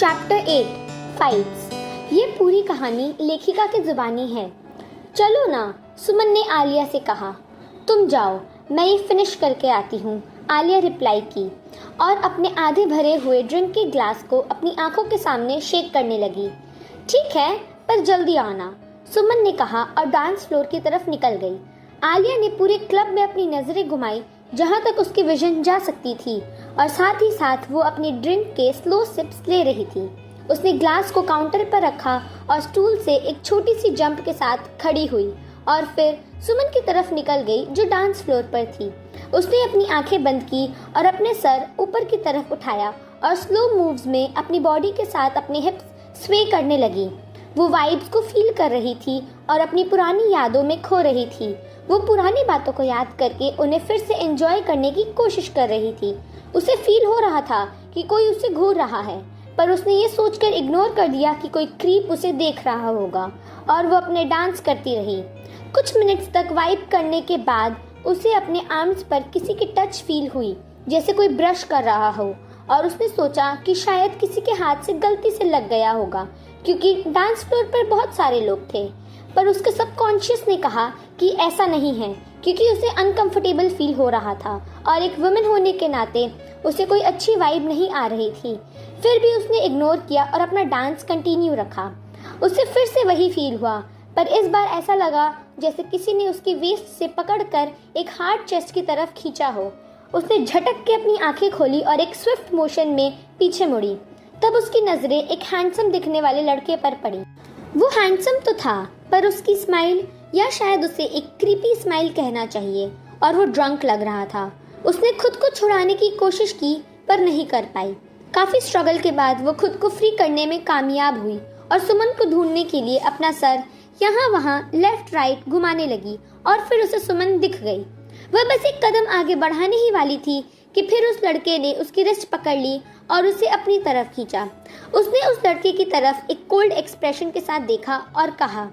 Chapter 8 fights. ये पूरी कहानी लेखिका की जुबानी है। चलो ना, सुमन ने आलिया से कहा। तुम जाओ, मैं ये फिनिश करके आती हूँ, आलिया रिप्लाई की और अपने आधे भरे हुए ड्रिंक के ग्लास को अपनी आंखों के सामने शेक करने लगी। ठीक है, पर जल्दी आना, सुमन ने कहा और डांस फ्लोर की तरफ निकल गई। आलिया ने पूरे क्लब में अपनी नजरें घुमाई जहां तक उसकी विजन जा सकती थी और साथ ही साथ वो अपनी ड्रिंक के स्लो सिप्स ले रही थी। उसने ग्लास को काउंटर पर रखा और स्टूल से एक छोटी सी जंप के साथ खड़ी हुई और फिर सुमन की तरफ निकल गई जो डांस फ्लोर पर थी। उसने अपनी आंखें बंद की और अपने सर ऊपर की तरफ उठाया और स्लो मूव्स में अपनी बॉडी के साथ अपने हिप्स स्वे करने लगी। वो वाइब्स को फील कर रही थी और अपनी पुरानी यादों में खो रही थी। वो पुरानी बातों को याद करके उन्हें फिर से एंजॉय करने की कोशिश कर रही थी। उसे फील हो रहा था कि कोई उसे घूर रहा है, पर उसने ये सोचकर इग्नोर कर दिया कि कोई क्रीप उसे देख रहा होगा और वो अपने डांस करती रही। कुछ मिनट्स तक वाइब करने के बाद उसे अपने आर्म्स पर किसी की टच फील हुई, जैसे कोई ब्रश कर रहा हो, और उसने सोचा कि शायद किसी के हाथ से गलती से लग गया होगा क्योंकि डांस फ्लोर पर बहुत सारे लोग थे। पर उसके सबकॉन्शियस ने कहा कि ऐसा नहीं है क्योंकि उसे अनकंफर्टेबल फील हो रहा था और एक वुमेन होने के नाते उसे कोई अच्छी वाइब नहीं आ रही थी। फिर भी उसने इग्नोर किया और अपना डांस कंटिन्यू रखा। उसे फिर से वही फील हुआ, पर इस बार ऐसा लगा जैसे किसी ने उसकी वेस्ट से पकड़कर एक हार्ड चेस्ट की तरफ खींचा हो। उसने झटक के अपनी आंखें खोली और एक स्विफ्ट मोशन में पीछे मुड़ी। तब उसकी नजरें एक हैंडसम दिखने वाले लड़के पर पड़ी। वो हैंडसम तो था, पर उसकी स्माइल, या शायद उसे एक क्रीपी स्माइल कहना चाहिए, और वो ड्रंक लग रहा था। उसने खुद को छुड़ाने की कोशिश की पर नहीं कर पाई। काफी स्ट्रगल के बाद वो खुद को फ्री करने में कामयाब हुई और सुमन को ढूंढने के लिए अपना सर यहाँ वहाँ लेफ्ट राइट घुमाने लगी और फिर उसे सुमन दिख गई। वह बस एक कदम आगे बढ़ाने ही वाली थी कि फिर उस लड़के ने उसकी रिस्ट पकड़ ली और उसे अपनी तरफ खींचा। उसने उस लड़के की तरफ एक कोल्ड एक्सप्रेशन के साथ देखा और कहा,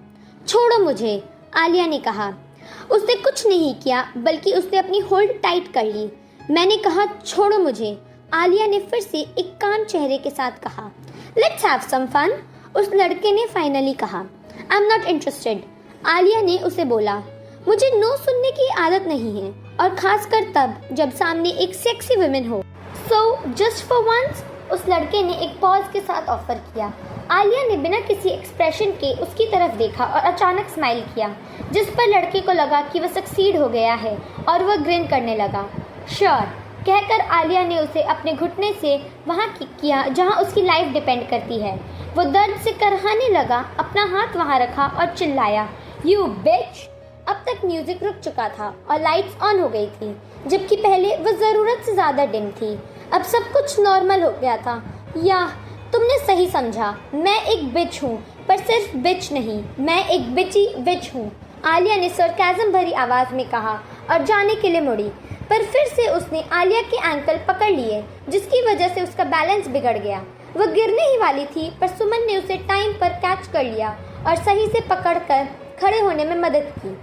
छोड़ो मुझे, आलिया ने कहा। उसने कुछ नहीं किया बल्कि उसने अपनी होल्ड टाइट कर ली। मैंने कहा छोड़ो मुझे, आलिया ने फिर से एक काम चेहरे के साथ कहा। लेट्स हैव सम फन, उस लड़के ने फाइनली कहा। I am not interested, Alia ने उसे बोला। मुझे नो सुनने की आदत नहीं है, और खासकर तब जब सामने एक सेक्सी वुमेन हो। सो जस्ट फॉर वंस, उस लड़के ने एक पॉज के साथ ऑफर किया। आलिया ने बिना किसी एक्सप्रेशन के उसकी तरफ देखा और अचानक स्माइल किया, जिस पर लड़के को लगा कि वह सक्सीड हो गया है और वह ग्रिन करने लगा। श्योर, कहकर आलिया ने उसे अपने घुटने से वहां किक किया जहां उसकी लाइफ डिपेंड करती है। वो दर्द से करहाने लगा, अपना हाथ वहां रखा और चिल्लाया, यू बिच। अब तक म्यूजिक रुक चुका था और लाइट्स ऑन हो गई थी, जबकि पहले वह जरूरत से ज्यादा डिम थी। अब सब कुछ नॉर्मल हो गया था। या तुमने सही समझा, मैं एक बिच हूँ, पर सिर्फ बिच नहीं, मैं एक बिची विच हूँ, आलिया ने सरकाज़म भरी आवाज में कहा और जाने के लिए मुड़ी। पर फिर से उसने आलिया के एंकल पकड़ लिए, जिसकी वजह से उसका बैलेंस बिगड़ गया। वह गिरने ही वाली थी, पर सुमन ने उसे टाइम पर कैच कर लिया और सही से पकड़कर खड़े होने में मदद की।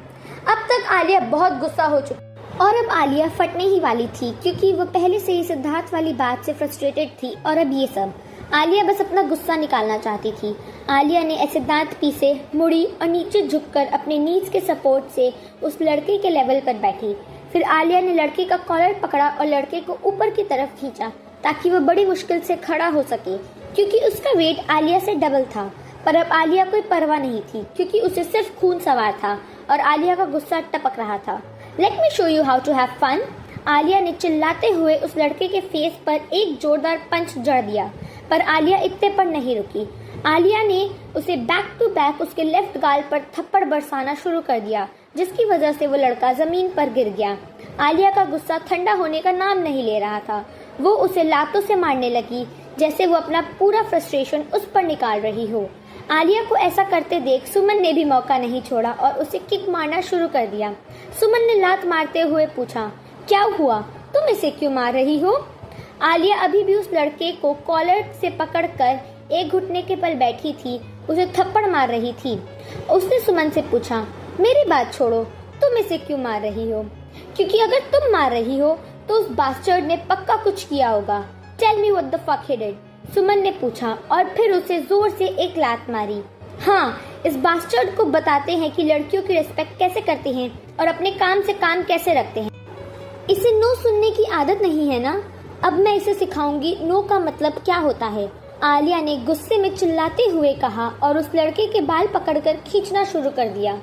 अब तक आलिया बहुत गुस्सा हो चुकी और अब आलिया फटने ही वाली थी क्योंकि वो पहले से ही सिद्धार्थ वाली बात से फ्रस्ट्रेटेड थी और अब ये सब। आलिया बस अपना गुस्सा निकालना चाहती थी। आलिया ने सिद्धार्थ पीछे मुड़ी और नीचे झुककर अपने नीज के सपोर्ट से उस लड़के के लेवल पर बैठी। फिर आलिया ने लड़के का कॉलर पकड़ा और लड़के को ऊपर की तरफ खींचा ताकि वह बड़ी मुश्किल से खड़ा हो सके, क्योंकि उसका वेट आलिया से डबल था। पर अब आलिया कोई परवाह नहीं थी क्योंकि उसे सिर्फ खून सवार था और आलिया का गुस्सा टपक रहा था। Let me show you how to have fun, Alia ने चिल्लाते हुए उस लड़के के फेस पर एक जोरदार पंच जड़ दिया, पर आलिया इतने पर नहीं रुकी। आलिया ने उसे बैक टू बैक उसके लेफ्ट गाल पर थप्पड़ बरसाना शुरू कर दिया, जिसकी वजह से वो लड़का जमीन पर गिर गया। आलिया का गुस्सा ठंडा होने का नाम नहीं ले रहा था। वो उसे लातों से मारने लगी जैसे वो अपना पूरा फ्रस्ट्रेशन उस पर निकाल रही हो। आलिया को ऐसा करते देख सुमन ने भी मौका नहीं छोड़ा और उसे किक मारना शुरू कर दिया। सुमन ने लात मारते हुए पूछा, क्या हुआ, तुम इसे क्यों मार रही हो? आलिया अभी भी उस लड़के को कॉलर से पकड़कर एक घुटने के बल बैठी थी, उसे थप्पड़ मार रही थी। उसने सुमन से पूछा, मेरी बात छोड़ो, तुम इसे क्यों मार रही हो? क्योंकि अगर तुम मार रही हो तो उस बास्टर्ड ने पक्का कुछ किया होगा। Tell me what the fuck he did. Suman ने पूछा और फिर उसे जोर से एक लात मारी। हाँ, इस बास्टर्ड को बताते हैं कि लड़कियों की रिस्पेक्ट कैसे करते हैं और अपने काम से काम कैसे रखते हैं। इसे नो सुनने की आदत नहीं है ना? अब मैं इसे सिखाऊंगी नो का मतलब क्या होता है, आलिया ने गुस्से में चिल्लाते हुए कहा और उस लड़के के बाल पकड़कर खींचना शुरू कर दिया।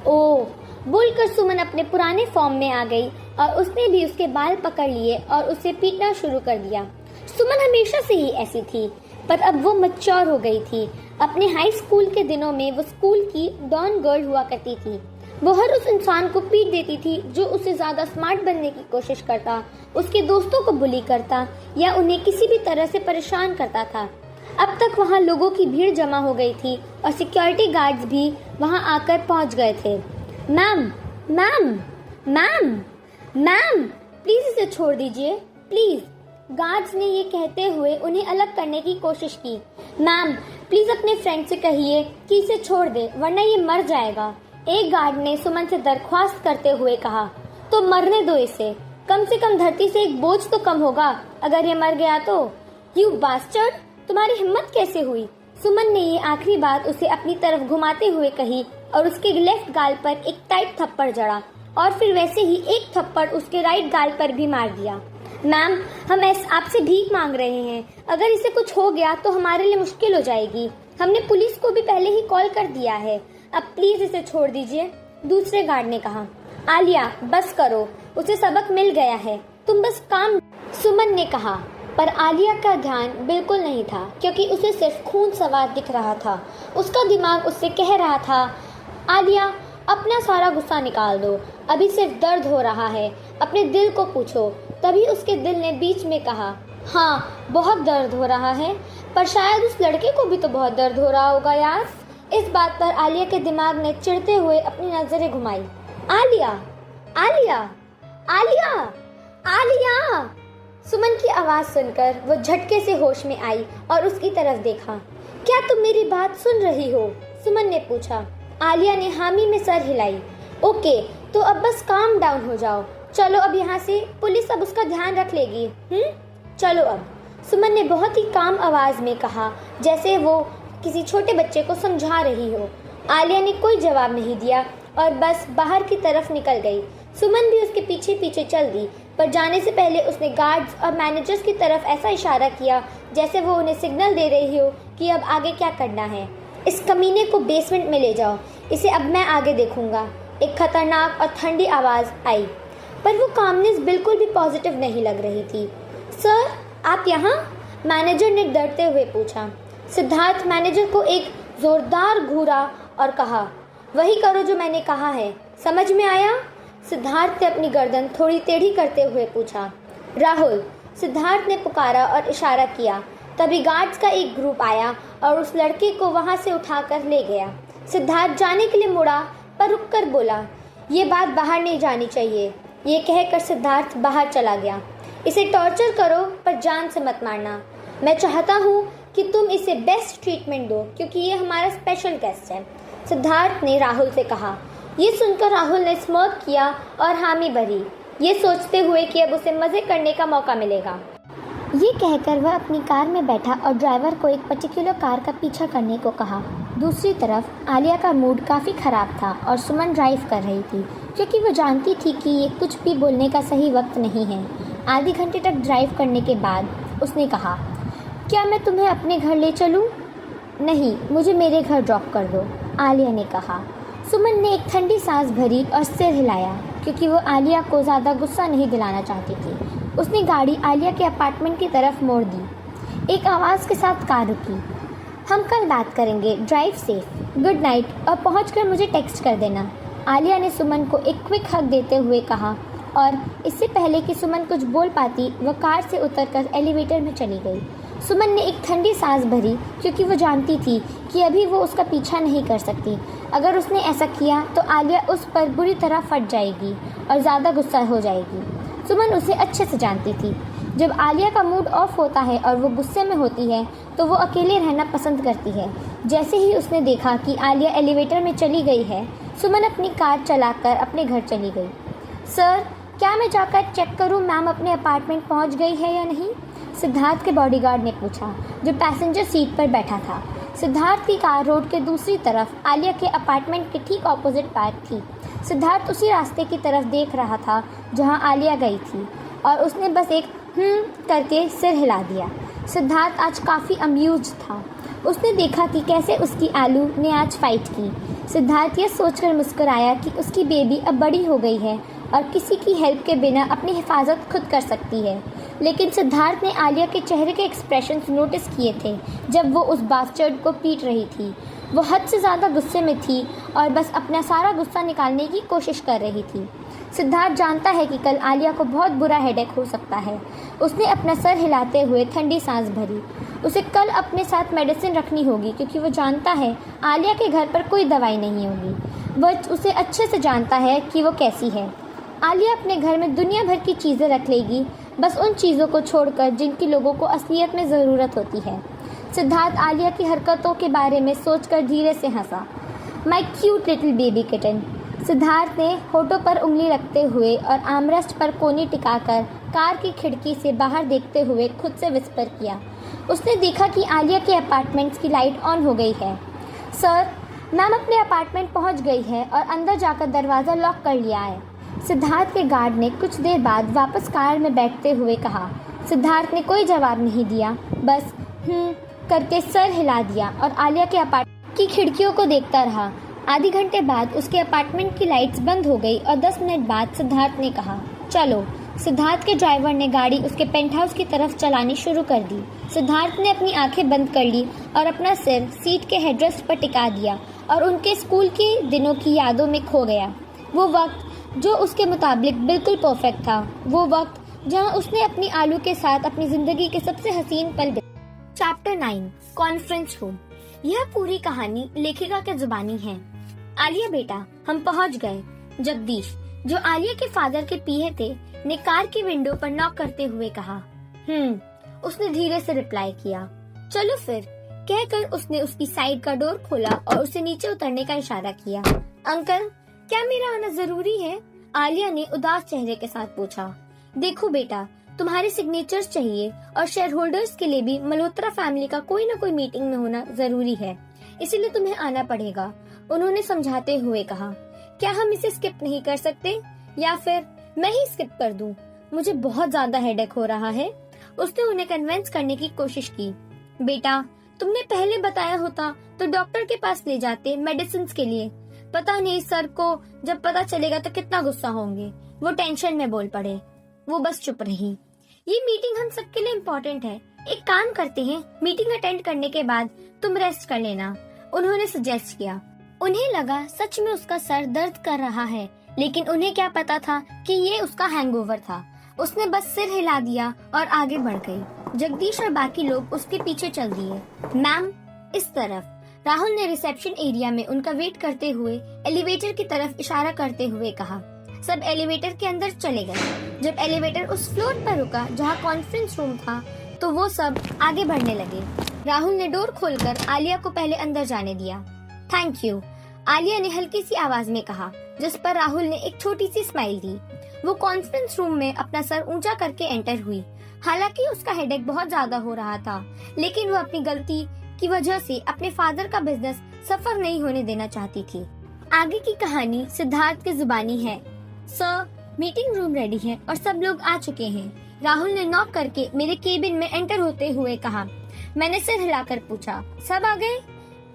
ओह, बोलकर सुमन अपने पुराने फॉर्म में आ गई और उसने भी उसके बाल पकड़ लिए और उसे पीटना शुरू कर दिया। सुमन हमेशा से ही ऐसी थी, पर अब वो मैच्योर हो गई थी। अपने हाई स्कूल के दिनों में वो स्कूल की डॉन गर्ल हुआ करती थी। वो हर उस इंसान को पीट देती थी जो उससे ज्यादा स्मार्ट बनने की कोशिश करता, उसके दोस्तों को बुली करता या उन्हें किसी भी तरह से परेशान करता था। अब तक वहाँ लोगों की भीड़ जमा हो गई थी और सिक्योरिटी गार्ड्स भी वहाँ आकर पहुँच गए थे। Ma'am, ma'am, ma'am, ma'am, please इसे छोड़ दीजिए, प्लीज। गार्ड्स ने ये कहते हुए उन्हें अलग करने की कोशिश की। मैम, प्लीज अपने फ्रेंड से कहिए कि इसे छोड़ दे, वरना ये मर जाएगा। एक गार्ड ने सुमन से दरख्वास्त करते हुए कहा। तो मरने दो इसे, कम से कम धरती से एक बोझ तो कम होगा अगर ये मर गया तो। यू बास्टर्ड, तुम्हारी हिम्मत कैसे हुई? सुमन ने ये आखिरी बात उसे अपनी तरफ घुमाते हुए कही और उसके लेफ्ट गाल पर एक टाइट थप्पड़ जड़ा और फिर वैसे ही एक थप्पड़ उसके राइट गाल पर भी मार दिया। मैम, हम आपसे भीख मांग रहे हैं, अगर इसे कुछ हो गया तो हमारे लिए मुश्किल हो जाएगी। हमने पुलिस को भी पहले ही कॉल कर दिया है, अब प्लीज इसे छोड़ दीजिए, दूसरे गार्ड ने कहा। आलिया, बस करो, उसे सबक मिल गया है, तुम बस काम। सुमन ने कहा, पर आलिया का ध्यान बिल्कुल नहीं था क्योंकि उसे सिर्फ खून सवार दिख रहा था। उसका दिमाग उससे कह रहा था, आलिया, अपना सारा गुस्सा निकाल दो, अभी सिर्फ दर्द हो रहा है, अपने दिल को पूछो। तभी उसके दिल ने बीच में कहा, हाँ, बहुत दर्द हो रहा है, पर शायद उस लड़के को भी तो बहुत दर्द हो रहा होगा यार। इस बात पर आलिया के दिमाग ने चिढ़ते हुए अपनी नजरें घुमाई। आलिया, आलिया, आलिया, आलिया। सुमन की आवाज सुनकर वो झटके से होश में आई और उसकी तरफ देखा। क्या तुम मेरी बात सुन रही हो? सुमन ने पूछा। आलिया ने हामी में सर हिलाई। ओके, तो अब बस काम डाउन हो जाओ, चलो अब यहाँ से, पुलिस अब उसका ध्यान रख लेगी। चलो अब, सुमन ने बहुत ही काम आवाज में कहा, जैसे वो किसी छोटे बच्चे को समझा रही हो। आलिया ने कोई जवाब नहीं दिया और बस बाहर की तरफ निकल गई। सुमन भी उसके पीछे पीछे चल दी, पर जाने से पहले उसने गार्ड्स और मैनेजर्स की तरफ ऐसा इशारा किया जैसे वो उन्हें सिग्नल दे रही हो कि अब आगे क्या करना है। इस कमीने को बेसमेंट में ले जाओ, इसे अब मैं आगे देखूंगा। एक खतरनाक और ठंडी आवाज आई, पर वो कामनेस बिल्कुल भी पॉजिटिव नहीं लग रही थी। सर, आप यहाँ? मैनेजर ने डरते हुए पूछा। सिद्धार्थ मैनेजर को एक जोरदार घूरा और कहा, वही करो जो मैंने कहा है, समझ में आया? सिद्धार्थ ने अपनी गर्दन थोड़ी टेढ़ी करते हुए पूछा। राहुल, सिद्धार्थ ने पुकारा और इशारा किया। तभी गार्ड्स का एक ग्रुप आया और उस लड़के को वहां से उठाकर ले गया। सिद्धार्थ जाने के लिए मुड़ा, पर रुककर बोला, ये बात बाहर नहीं जानी चाहिए। ये कहकर सिद्धार्थ बाहर चला गया। इसे टॉर्चर करो, पर जान से मत मारना। मैं चाहता हूँ कि तुम इसे बेस्ट ट्रीटमेंट दो क्योंकि ये हमारा स्पेशल गेस्ट है, सिद्धार्थ ने राहुल से कहा। ये सुनकर राहुल ने स्मर्क किया और हामी भरी, ये सोचते हुए कि अब उसे मजे करने का मौका मिलेगा। ये कहकर वह अपनी कार में बैठा और ड्राइवर को एक पर्टिकुलर कार का पीछा करने को कहा। दूसरी तरफ आलिया का मूड काफ़ी ख़राब था और सुमन ड्राइव कर रही थी क्योंकि वो जानती थी कि ये कुछ भी बोलने का सही वक्त नहीं है। आधे घंटे तक ड्राइव करने के बाद उसने कहा, क्या मैं तुम्हें अपने घर ले चलूँ? नहीं, मुझे मेरे घर ड्रॉप कर दो, आलिया ने कहा। सुमन ने एक ठंडी सांस भरी और सिर हिलाया क्योंकि वो आलिया को ज़्यादा गुस्सा नहीं दिलाना चाहती थी। उसने गाड़ी आलिया के अपार्टमेंट की तरफ मोड़ दी। एक आवाज़ के साथ कार रुकी। हम कल बात करेंगे, ड्राइव सेफ, गुड नाइट, और पहुंचकर मुझे टेक्स्ट कर देना, आलिया ने सुमन को एक क्विक हग देते हुए कहा। और इससे पहले कि सुमन कुछ बोल पाती, वह कार से उतरकर एलिवेटर में चली गई। सुमन ने एक ठंडी सांस भरी क्योंकि वो जानती थी कि अभी वो उसका पीछा नहीं कर सकती। अगर उसने ऐसा किया तो आलिया उस पर बुरी तरह फट जाएगी और ज़्यादा गुस्सा हो जाएगी। सुमन उसे अच्छे से जानती थी। जब आलिया का मूड ऑफ होता है और वो गुस्से में होती है तो वो अकेले रहना पसंद करती है। जैसे ही उसने देखा कि आलिया एलिवेटर में चली गई है, सुमन अपनी कार चलाकर अपने घर चली गई। सर, क्या मैं जाकर चेक करूं मैम अपने अपार्टमेंट पहुंच गई है या नहीं? सिद्धार्थ के बॉडीगार्ड ने पूछा, जो पैसेंजर सीट पर बैठा था। सिद्धार्थ की कार रोड के दूसरी तरफ आलिया के अपार्टमेंट के ठीक ऑपोजिट पार्क थी। सिद्धार्थ उसी रास्ते की तरफ देख रहा था जहां आलिया गई थी और उसने बस एक करके सिर हिला दिया। सिद्धार्थ आज काफ़ी अम्यूज्ड था। उसने देखा कि कैसे उसकी आलू ने आज फाइट की। सिद्धार्थ यह सोचकर मुस्कुराया कि उसकी बेबी अब बड़ी हो गई है और किसी की हेल्प के बिना अपनी हिफाजत खुद कर सकती है। लेकिन सिद्धार्थ ने आलिया के चेहरे के एक्सप्रेशंस नोटिस किए थे जब वो उस बास्टर्ड को पीट रही थी। वो हद से ज़्यादा गुस्से में थी और बस अपना सारा गुस्सा निकालने की कोशिश कर रही थी। सिद्धार्थ जानता है कि कल आलिया को बहुत बुरा हेडेक हो सकता है। उसने अपना सर हिलाते हुए ठंडी सांस भरी। उसे कल अपने साथ मेडिसिन रखनी होगी क्योंकि वो जानता है आलिया के घर पर कोई दवाई नहीं होगी। वह उसे अच्छे से जानता है कि वो कैसी है। आलिया अपने घर में दुनिया भर की चीज़ें रख लेगी, बस उन चीज़ों को छोड़कर जिनकी लोगों को असलियत में ज़रूरत होती है। सिद्धार्थ आलिया की हरकतों के बारे में सोचकर धीरे से हंसा। My cute little baby kitten. Siddharth ने होठों पर उंगली रखते हुए और आर्मरेस्ट पर कोनी टिकाकर कार की खिड़की से बाहर देखते हुए खुद से विस्पर किया। उसने देखा कि आलिया के अपार्टमेंट्स की लाइट ऑन हो गई है। सर, मैम अपने अपार्टमेंट पहुंच गई है और अंदर जाकर दरवाज़ा लॉक कर लिया है। सिद्धार्थ के गार्ड ने कुछ देर बाद वापस कार में बैठते हुए कहा। सिद्धार्थ ने कोई जवाब नहीं दिया, बस करके सर हिला दिया और आलिया के अपार्टमेंट की खिड़कियों को देखता रहा। आधे घंटे बाद उसके अपार्टमेंट की लाइट्स बंद हो गई और 10 मिनट बाद सिद्धार्थ ने कहा, चलो। सिद्धार्थ के ड्राइवर ने गाड़ी उसके पेंट हाउस की तरफ चलानी शुरू कर दी। सिद्धार्थ ने अपनी आंखें बंद कर ली और अपना सिर सीट के हेडरेस्ट पर टिका दिया और उनके स्कूल के दिनों की यादों में खो गया। वो वक्त जो उसके मुताबिक बिल्कुल परफेक्ट था, वो वक्त जहां उसने अपनी आलू के साथ अपनी जिंदगी के सबसे हसीन पल बिताए। Chapter 9 conference room. यह पूरी कहानी लेखिका के जुबानी है। आलिया बेटा, हम पहुंच गए। जगदीश, जो आलिया के फादर के पीए थे, ने कार की विंडो पर नॉक करते हुए कहा। उसने धीरे से रिप्लाई किया। चलो फिर, कहकर उसने उसकी साइड का डोर खोला और उसे नीचे उतरने का इशारा किया। अंकल, क्या मेरा आना जरूरी है? आलिया ने उदास चेहरे के साथ पूछा। देखो बेटा, तुम्हारे सिग्नेचर्स चाहिए और शेयर होल्डर्स के लिए भी मल्होत्रा फैमिली का कोई न कोई मीटिंग में होना जरूरी है, इसीलिए तुम्हें आना पड़ेगा, उन्होंने समझाते हुए कहा। क्या हम इसे स्किप नहीं कर सकते या फिर मैं ही स्किप कर दूं? मुझे बहुत ज्यादा हेडेक हो रहा है। उसने उन्हें कन्विंस करने की कोशिश की। बेटा, तुमने पहले बताया होता तो डॉक्टर के पास ले जाते मेडिसिन के लिए। पता नहीं सर को जब पता चलेगा तो कितना गुस्सा होंगे। वो टेंशन में बोल पड़े। वो बस चुप रही। ये मीटिंग हम सबके लिए इम्पोर्टेंट है। एक काम करते हैं, मीटिंग अटेंड करने के बाद तुम रेस्ट कर लेना, उन्होंने सजेस्ट किया। उन्हें लगा सच में उसका सर दर्द कर रहा है, लेकिन उन्हें क्या पता था कि ये उसका हैंगओवर था। उसने बस सिर हिला दिया और आगे बढ़ गई। जगदीश और बाकी लोग उसके पीछे चल दिए। मैम, इस तरफ। राहुल ने रिसेप्शन एरिया में उनका वेट करते हुए एलिवेटर की तरफ इशारा करते हुए कहा। सब एलिवेटर के अंदर चले गए। जब एलिवेटर उस फ्लोर पर रुका जहां कॉन्फ्रेंस रूम था, तो वो सब आगे बढ़ने लगे। राहुल ने डोर खोलकर आलिया को पहले अंदर जाने दिया। थैंक यू, आलिया ने हल्की सी आवाज में कहा, जिस पर राहुल ने एक छोटी सी स्माइल दी। वो कॉन्फ्रेंस रूम में अपना सर ऊंचा करके एंटर हुई। हालांकि उसका हेडेक बहुत ज्यादा हो रहा था, लेकिन वो अपनी गलती की वजह से अपने फादर का बिजनेस सफर नहीं होने देना चाहती थी। आगे की कहानी सिद्धार्थ की जुबानी है। सर, मीटिंग रूम रेडी है और सब लोग आ चुके हैं। राहुल ने नॉक करके मेरे केबिन में एंटर होते हुए कहा। मैंने सिर हिलाकर पूछा, सब आ गए?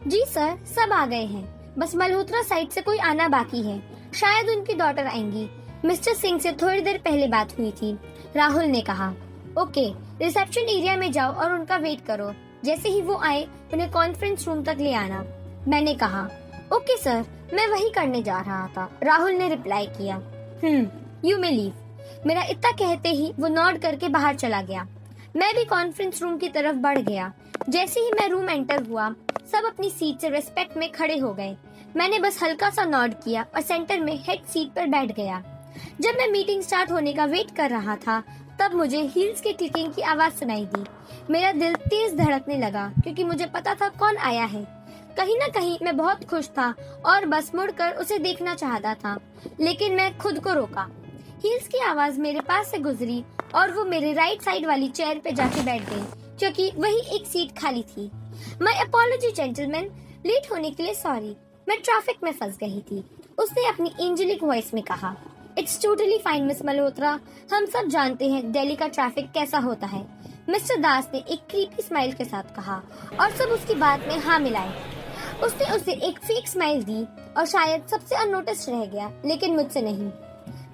जी सर, सब आ गए हैं, बस मल्होत्रा साइड से कोई आना बाकी है। शायद उनकी डॉटर आएंगी। मिस्टर सिंह से थोड़ी देर पहले बात हुई थी, राहुल ने कहा। ओके, रिसेप्शन एरिया में जाओ और उनका वेट करो। जैसे ही वो आए उन्हें कॉन्फ्रेंस रूम तक ले आना, मैंने कहा। ओके सर, मैं वही करने जा रहा था, राहुल ने रिप्लाई किया। You may leave. मेरा इतना कहते ही वो नॉड करके बाहर चला गया। मैं भी कॉन्फ्रेंस रूम की तरफ बढ़ गया। जैसे ही मैं रूम एंटर हुआ, सब अपनी सीट से रेस्पेक्ट में खड़े हो गए। मैंने बस हल्का सा नॉड किया और सेंटर में हेड सीट पर बैठ गया। जब मैं मीटिंग स्टार्ट होने का वेट कर रहा था, तब मुझे हील्स के क्लिकिंग की आवाज सुनाई दी। मेरा दिल तेज धड़कने लगा क्योंकि मुझे पता था कौन आया है। कहीं न कहीं मैं बहुत खुश था और बस मुड़कर उसे देखना चाहता था, लेकिन मैं खुद को रोका। हील्स की आवाज मेरे पास से गुजरी और वो मेरे राइट साइड वाली चेयर पे जाके बैठ गई क्योंकि वही एक सीट खाली थी। माय अपॉलॉजी जेंटलमैन, लेट होने के लिए सॉरी, मैं ट्रैफिक में फंस गई थी, उसने अपनी एंजेलिक वॉइस में कहा। It's totally fine miss Malhotra, हम सब जानते हैं दिल्ली का ट्रैफिक कैसा होता है, मिस्टर दास ने एक क्रीपी स्माइल के साथ कहा और सब उसकी बात में हाँ मिलाए। उसने उसे एक फेक स्माइल दी और शायद सबसे अननोटिस रह गया, लेकिन मुझसे नहीं।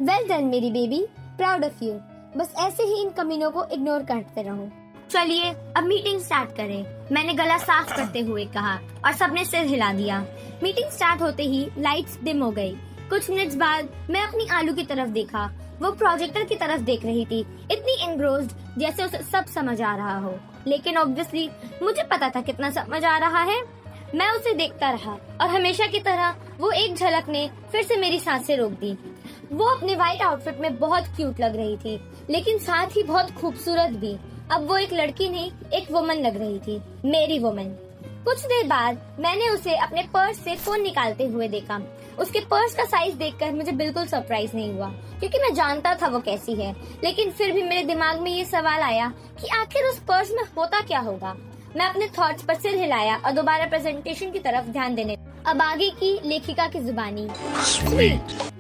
वेल डन मेरी बेबी, प्राउड ऑफ यू। बस ऐसे ही इन कमीनों को इग्नोर करते रहो। चलिए अब मीटिंग स्टार्ट करें, मैंने गला साफ करते हुए कहा और सबने सिर हिला दिया। मीटिंग स्टार्ट होते ही लाइट्स डिम हो गई। कुछ मिनट्स बाद मैं अपनी आलू की तरफ देखा, वो प्रोजेक्टर की तरफ देख रही थी, इतनी एनग्रोस्ड जैसे उसे सब समझ आ रहा हो। लेकिन ऑब्वियसली मुझे पता था कितना समझ आ रहा है। मैं उसे देखता रहा और हमेशा की तरह वो एक झलक ने फिर से मेरी सांसें रोक दी। वो अपने व्हाइट आउटफिट में बहुत क्यूट लग रही थी, लेकिन साथ ही बहुत खूबसूरत भी। अब वो एक लड़की नहीं, एक वुमन लग रही थी, मेरी वुमन। कुछ देर बाद मैंने उसे अपने पर्स से फोन निकालते हुए देखा। उसके पर्स का साइज देखकर मुझे बिल्कुल सरप्राइज नहीं हुआ, क्योंकि मैं जानता था वो कैसी है। लेकिन फिर भी मेरे दिमाग में ये सवाल आया कि आखिर उस पर्स में होता क्या होगा। मैं अपने थॉट्स पर सिर हिलाया और दोबारा प्रेजेंटेशन की तरफ ध्यान देने। अब आगे की लेखिका की जुबानी।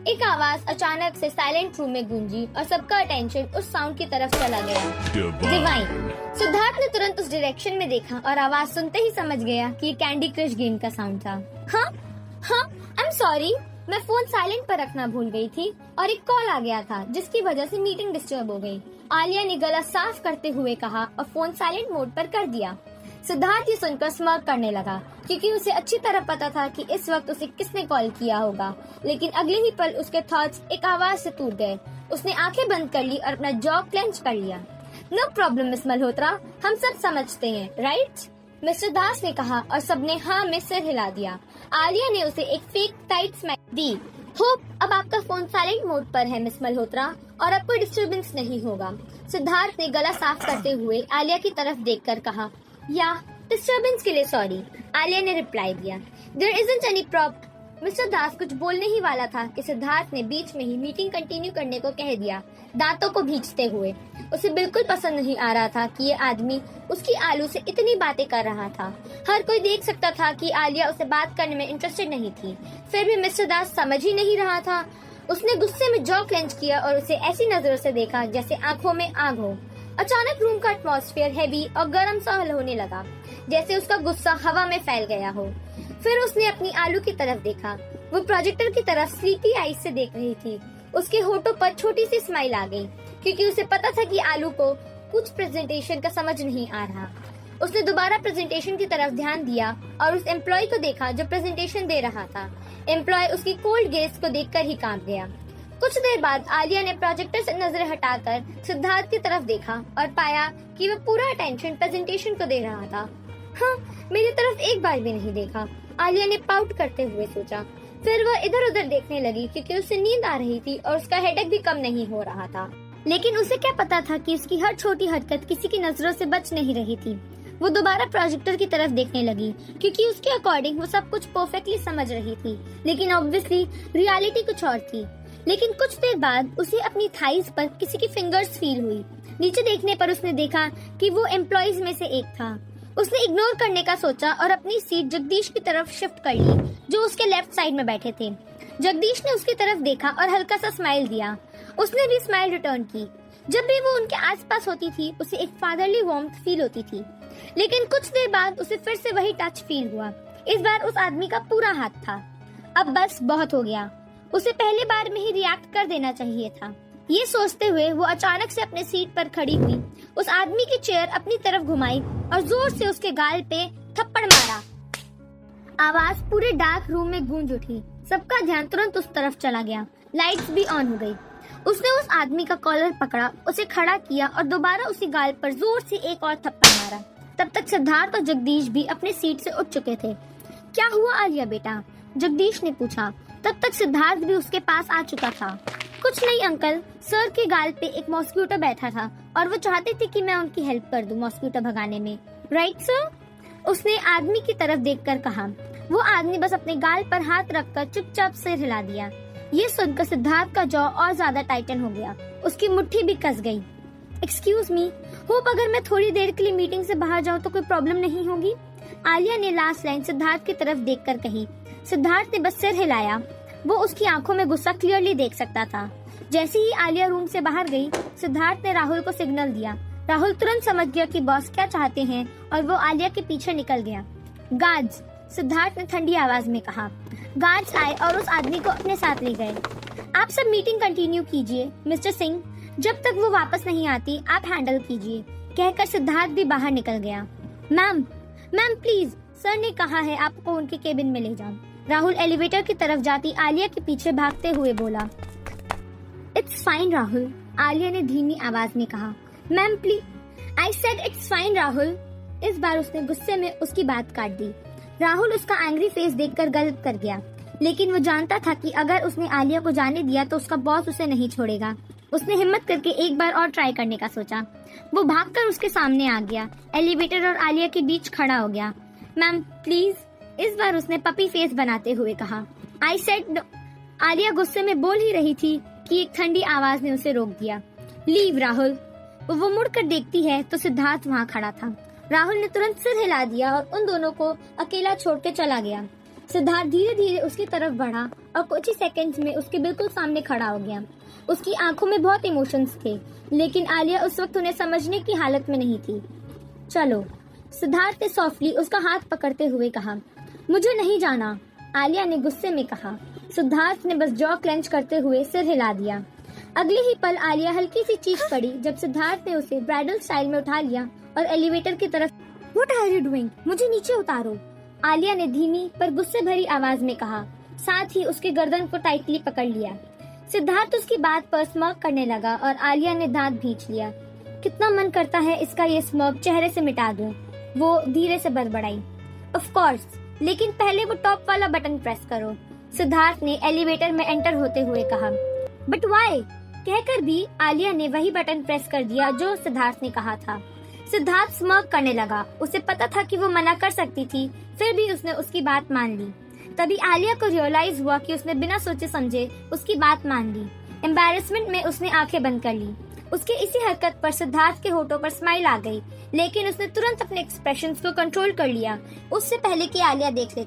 एक आवाज अचानक से साइलेंट रूम में गूंजी और सबका अटेंशन उस साउंड की तरफ चला गया। डिवाइन। सिद्धार्थ ने तुरंत उस डायरेक्शन में देखा और आवाज सुनते ही समझ गया कि ये कैंडी क्रश गेम का साउंड था। हाँ, आई एम सॉरी, मैं फोन साइलेंट पर रखना भूल गई थी और एक कॉल आ गया था जिसकी वजह से मीटिंग डिस्टर्ब हो गई। आलिया ने गला साफ करते हुए कहा और फोन साइलेंट मोड पर कर दिया। सिद्धार्थ ये सुनकर स्मर्क करने लगा, क्योंकि उसे अच्छी तरह पता था कि इस वक्त उसे किसने कॉल किया होगा। लेकिन अगले ही पल उसके थॉट्स एक आवाज से टूट गए। उसने आंखें बंद कर ली और अपना जॉ क्लेंच कर लिया। नो प्रॉब्लम मिस मल्होत्रा, हम सब समझते हैं, राइट? मिस्टर दास ने कहा और सबने हाँ में सिर हिला दिया। आलिया ने उसे एक फेक टाइट स्माइल दी। होप अब आपका फोन साइलेंट मोड पर है मिस मल्होत्रा और अब कोई डिस्टर्बेंस नहीं होगा। सिद्धार्थ ने गला साफ करते हुए आलिया की तरफ देखकर कहा, या डिस्टर्बेंस के लिए सॉरी। आलिया ने रिप्लाई दिया, there isn't any problem. Mister Das कुछ बोलने ही वाला था कि सिद्धार्थ ने बीच में ही मीटिंग कंटिन्यू करने को कह दिया, दांतों को भींचते हुए। उसे बिल्कुल पसंद नहीं आ रहा था कि ये आदमी उसकी आलू से इतनी बातें कर रहा था। हर कोई देख सकता था कि आलिया उसे बात करने में इंटरेस्टेड नहीं थी, फिर भी मिस्टर दास समझ ही नहीं रहा था। उसने गुस्से में जॉ क्लेंच किया और उसे ऐसी नजरों से देखा जैसे आंखों में आग हो। अचानक रूम का एटमॉस्फेयर हैवी और गर्म सा होने लगा, जैसे उसका गुस्सा हवा में फैल गया हो। फिर उसने अपनी आलू की तरफ देखा। वो प्रोजेक्टर की तरफ स्लीपी आईज से देख रही थी। उसके होठों पर छोटी सी स्माइल आ गई, क्योंकि उसे पता था कि आलू को कुछ प्रेजेंटेशन का समझ नहीं आ रहा। उसने दोबारा प्रेजेंटेशन की तरफ ध्यान दिया और उस एम्प्लॉय को देखा जो प्रेजेंटेशन दे रहा था। एम्प्लॉय उसकी कोल्ड गेज को देखकर ही कांप गया। कुछ देर बाद आलिया ने प्रोजेक्टर से नजरें हटाकर सिद्धार्थ की तरफ देखा और पाया कि वह पूरा अटेंशन प्रेजेंटेशन को दे रहा था। हाँ, मेरी तरफ एक बार भी नहीं देखा, आलिया ने पाउट करते हुए सोचा। फिर वह इधर उधर देखने लगी, क्योंकि उसे नींद आ रही थी और उसका हेडेक भी कम नहीं हो रहा था। लेकिन उसे क्या पता था कि उसकी हर छोटी हरकत किसी की नजरों से बच नहीं रही थी। वो दोबारा प्रोजेक्टर की तरफ देखने लगी, क्योंकि उसके अकॉर्डिंग वो सब कुछ परफेक्टली समझ रही थी। लेकिन ऑब्वियसली रियलिटी कुछ और थी। लेकिन कुछ देर बाद उसे अपनी थाइज पर किसी की फिंगर्स फील हुई। नीचे देखने पर उसने देखा कि वो एम्प्लॉइज में से एक था। उसने इग्नोर करने का सोचा और अपनी सीट जगदीश की तरफ शिफ्ट कर ली, जो उसके लेफ्ट साइड में बैठे थे। जगदीश ने उसकी तरफ देखा और हल्का सा स्माइल दिया। उसने भी स्माइल रिटर्न की। जब भी वो उनके आसपास होती थी, उसे एक फादरली वार्मथ फील होती थी। लेकिन कुछ देर बाद उसे फिर से वही टच फील हुआ। इस बार उस आदमी का पूरा हाथ था। अब बस बहुत हो गया, उसे पहले बार में ही रिएक्ट कर देना चाहिए था। ये सोचते हुए वो अचानक से अपने सीट पर खड़ी हुई, उस आदमी की चेयर अपनी तरफ घुमाई और जोर से उसके गाल पे थप्पड़ मारा। आवाज पूरे डार्क रूम में गूंज उठी। सबका ध्यान तुरंत उस तरफ चला गया। लाइट्स भी ऑन हो गई। उसने उस आदमी का कॉलर पकड़ा, उसे खड़ा किया और दोबारा उसी गाल पर जोर से एक और थप्पड़ मारा। तब तक सिद्धार्थ और जगदीश भी अपने सीट से उठ चुके थे। क्या हुआ आलिया बेटा? जगदीश ने पूछा। तब तक सिद्धार्थ भी उसके पास आ चुका था। कुछ नहीं अंकल, सर के गाल पे एक मॉस्क्यूटो बैठा था और वो चाहते थे कि मैं उनकी हेल्प कर दूं मॉस्क्यूटो भगाने में। Right sir? उसने आदमी की तरफ देखकर कहा। वो आदमी बस अपने गाल पर हाथ रखकर चुपचाप सिर हिला दिया। ये सुनकर सिद्धार्थ का जॉ और ज्यादा टाइटन हो गया। उसकी मुट्ठी भी कस गई। एक्सक्यूज मी, होप अगर मैं थोड़ी देर के लिए मीटिंग से बाहर जाऊँ तो कोई प्रॉब्लम नहीं होगी? आलिया ने लास्ट लाइन सिद्धार्थ की तरफ देखकर कही। सिद्धार्थ ने बस सिर हिलाया। वो उसकी आंखों में गुस्सा क्लियरली देख सकता था। जैसे ही आलिया रूम से बाहर गई, सिद्धार्थ ने राहुल को सिग्नल दिया। राहुल तुरंत समझ गया कि बॉस क्या चाहते हैं और वो आलिया के पीछे निकल गया। गार्ड्स, सिद्धार्थ ने ठंडी आवाज में कहा। गार्ड्स आए और उस आदमी को अपने साथ ले गए। आप सब मीटिंग कंटिन्यू कीजिए, मिस्टर सिंह। जब तक वो वापस नहीं आती, आप हैंडल कीजिए, कहकर सिद्धार्थ भी बाहर निकल गया। मैम प्लीज, सर ने कहा है आपको उनके केबिन में ले जाऊं। राहुल एलिवेटर की तरफ जाती आलिया के पीछे भागते हुए बोला। इट्स फाइन राहुल, आलिया ने धीमी आवाज में कहा। Ma'am please, I said it's fine Rahul. इस बार उसने गुस्से में उसकी बात काट दी। राहुल उसका एंग्री फेस देखकर गलत कर गया, लेकिन वो जानता था कि अगर उसने आलिया को जाने दिया तो उसका बॉस उसे नहीं छोड़ेगा। उसने हिम्मत करके एक बार और ट्राई करने का सोचा। वो भागकर उसके सामने आ गया, एलिवेटर और आलिया के बीच खड़ा हो गया। मैम प्लीज, इस बार उसने पपी फेस बनाते हुए कहा। I said. आलिया गुस्से में बोल ही रही थी कि एक ठंडी आवाज ने उसे रोक दिया। लीव राहुल। वो मुड़कर देखती है तो सिद्धार्थ वहाँ खड़ा था। राहुल ने तुरंत सिर हिला दिया और उन दोनों को अकेला छोड़ के चला गया। सिद्धार्थ धीरे धीरे उसकी तरफ बढ़ा और कुछ ही सेकंड्स में उसके बिल्कुल सामने खड़ा हो गया। उसकी आंखों में बहुत इमोशंस थे, लेकिन आलिया उस वक्त उन्हें समझने की हालत में नहीं थी। चलो, सिद्धार्थ ने सॉफ्टली उसका हाथ पकड़ते हुए कहा। मुझे नहीं जाना, आलिया ने गुस्से में कहा। सिद्धार्थ ने बस जॉ क्लेंच करते हुए सिर हिला दिया। अगले ही पल आलिया हल्की सी चीख पड़ी जब सिद्धार्थ ने उसे ब्राइडल स्टाइल में उठा लिया और एलिवेटर की तरफ। What are you doing? मुझे नीचे उतारो, आलिया ने धीमी पर गुस्से भरी आवाज में कहा। साथ ही उसके गर्दन को टाइटली पकड़ लिया। सिद्धार्थ उसकी बात पर स्मर्क करने लगा और आलिया ने दांत भींच लिया। कितना मन करता है इसका ये स्मर्क चेहरे से मिटा दूं, वो धीरे से बड़बड़ाई। ऑफ कोर्स, लेकिन पहले वो टॉप वाला बटन प्रेस करो, सिद्धार्थ ने एलिवेटर में एंटर होते हुए कहा। But why? कहकर भी आलिया ने वही बटन प्रेस कर दिया जो सिद्धार्थ ने कहा था। सिद्धार्थ स्मर्क करने लगा। उसे पता था कि वो मना कर सकती थी, फिर भी उसने उसकी बात मान ली। तभी आलिया को रियलाइज हुआ कि उसने बिना सोचे समझे उसकी बात मान ली। एम्बैरेसमेंट में उसने आंखें बंद कर ली। उसके इसी हरकत पर सिद्धार्थ के होठों पर स्माइल आ गई, लेकिन उसने तुरंत अपने एक्सप्रेशंस को कंट्रोल कर लिया, उससे पहले कि आलिया देख ले।